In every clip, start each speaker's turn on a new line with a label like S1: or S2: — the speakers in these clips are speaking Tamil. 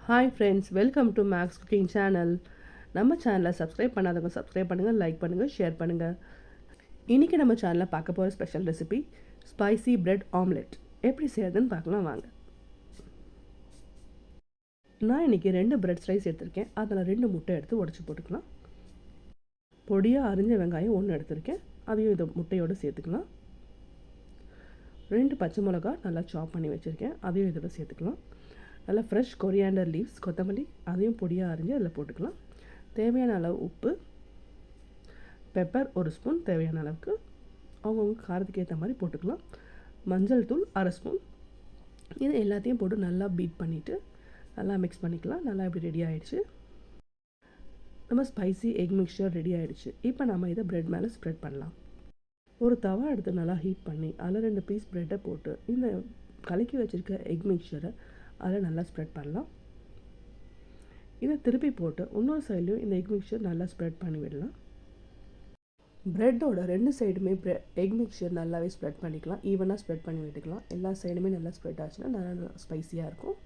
S1: Hi friends, welcome to Max cooking channel. நம்ம சேனலை சப்ஸ்கிரைப் பண்ணாதவங்க சப்ஸ்கிரைப் பண்ணுங்கள், லைக் பண்ணுங்கள், ஷேர் பண்ணுங்கள். இன்றைக்கி நம்ம சேனலில் பார்க்க போகிற special recipe spicy bread omelette. எப்படி செய்யறதுன்னு பார்க்கலாம் வாங்க. நான் இன்றைக்கி 2 பிரெட் ஸ்லைஸ் எடுத்திருக்கேன். அதில் 2 முட்டை எடுத்து உடச்சி போட்டுக்கலாம். பொடியாக அரிஞ்ச வெங்காயம் 1 எடுத்திருக்கேன், அதையும் இதை முட்டையோடு சேர்த்துக்கலாம். 2 பச்சை மிளகா நல்லா சாப் பண்ணி வச்சுருக்கேன், அதையும் இதோட சேர்த்துக்கலாம். நல்லா ஃப்ரெஷ் கொரியாண்டர் லீவ்ஸ், கொத்தமல்லி, அதையும் பொடியாக அரிஞ்சு அதில் போட்டுக்கலாம். தேவையான அளவு உப்பு, பெப்பர் 1 ஸ்பூன் தேவையான அளவுக்கு, அவங்கவுங்க காரத்துக்கு ஏற்ற மாதிரி போட்டுக்கலாம். மஞ்சள் தூள் 1/2 ஸ்பூன். இது எல்லாத்தையும் போட்டு நல்லா பீட் பண்ணிவிட்டு நல்லா மிக்ஸ் பண்ணிக்கலாம். நல்லா இப்படி ரெடி ஆகிடுச்சு. நம்ம ஸ்பைசி எக் மிக்சர் ரெடி ஆகிடுச்சு. இப்போ நம்ம இதை ப்ரெட் மேலே ஸ்ப்ரெட் பண்ணலாம். ஒரு தவா எடுத்து நல்லா ஹீட் பண்ணி அதில் 2 பீஸ் ப்ரெட்டை போட்டு இந்த கலக்கி வச்சுருக்க எக் மிக்சரை அதில் நல்லா ஸ்ப்ரெட் பண்ணலாம். இதை திருப்பி போட்டு இன்னொரு சைட்லையும் இந்த எக் மிக்சர் நல்லா ஸ்ப்ரெட் பண்ணி விடலாம். ப்ரெட்டோட 2 சைடுமே எக் மிக்சர் நல்லாவே ஸ்ப்ரெட் பண்ணிக்கலாம். ஈவனாக ஸ்ப்ரெட் பண்ணி விட்டுக்கலாம். எல்லா சைடுமே நல்லா ஸ்ப்ரெட் ஆச்சுன்னா நல்லா ஸ்பைஸியாக இருக்கும்.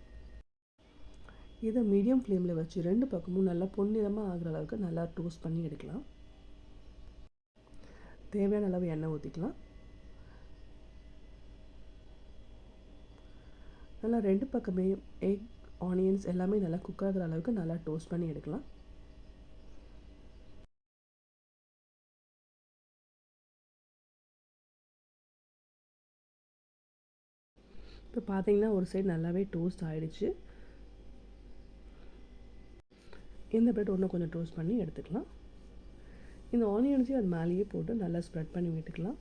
S1: இதை மீடியம் ஃப்ளேமில் வச்சு 2 பக்கமும் நல்லா பொன்னிறமாக ஆகிற அளவுக்கு நல்லா டோஸ்ட் பண்ணி எடுக்கலாம். தேவையான அளவு எண்ணெய் ஊற்றிக்கலாம். நல்லா 2 பக்கமே எக், ஆனியன்ஸ் எல்லாமே நல்லா குக் ஆகிற அளவுக்கு நல்லா டோஸ்ட் பண்ணி எடுக்கலாம். இப்போ பார்த்தீங்கன்னா ஒரு சைடு நல்லாவே டோஸ்ட் ஆகிடுச்சு. இந்த பிரெட் இன்னும் கொஞ்சம் டோஸ்ட் பண்ணி எடுத்துக்கலாம். இந்த ஆனியன்ஸையும் அது மேலேயே போட்டு நல்லா ஸ்ப்ரெட் பண்ணி விட்டுக்கலாம்.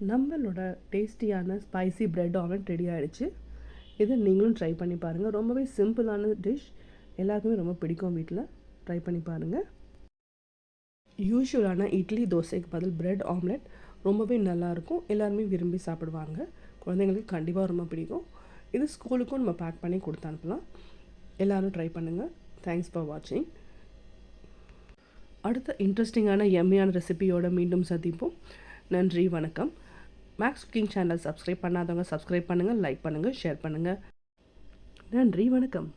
S1: நம்மளோட டேஸ்டியான ஸ்பைசி பிரெட் ஆம்லெட் ரெடி ஆகிடுச்சு. இதை நீங்களும் ட்ரை பண்ணி பாருங்கள். ரொம்பவே சிம்பிளான டிஷ், எல்லாருக்குமே ரொம்ப பிடிக்கும். வீட்டில் ட்ரை பண்ணி பாருங்கள். யூஷுவலான இட்லி தோசைக்கு பதில் பிரெட் ஆம்லெட் ரொம்பவே நல்லாயிருக்கும். எல்லாருமே விரும்பி சாப்பிடுவாங்க. குழந்தைங்களுக்கு கண்டிப்பாக ரொம்ப பிடிக்கும். இது ஸ்கூலுக்கும் நம்ம பேக் பண்ணி கொடுத்து அனுப்பலாம். எல்லோரும் ட்ரை பண்ணுங்கள். தேங்க்ஸ் ஃபார் வாட்சிங். அடுத்த இன்ட்ரெஸ்டிங்கான எம்மியான ரெசிபியோடு மீண்டும் சந்திப்போம். நன்றி, வணக்கம். மேக்ஸ் குக்கிங் சேனல் சப்ஸ்கிரைப் பண்ணாதவங்க சப்ஸ்கிரைப் பண்ணுங்கள், லைக் பண்ணுங்கள், ஷேர் பண்ணுங்கள். நன்றி, வணக்கம்.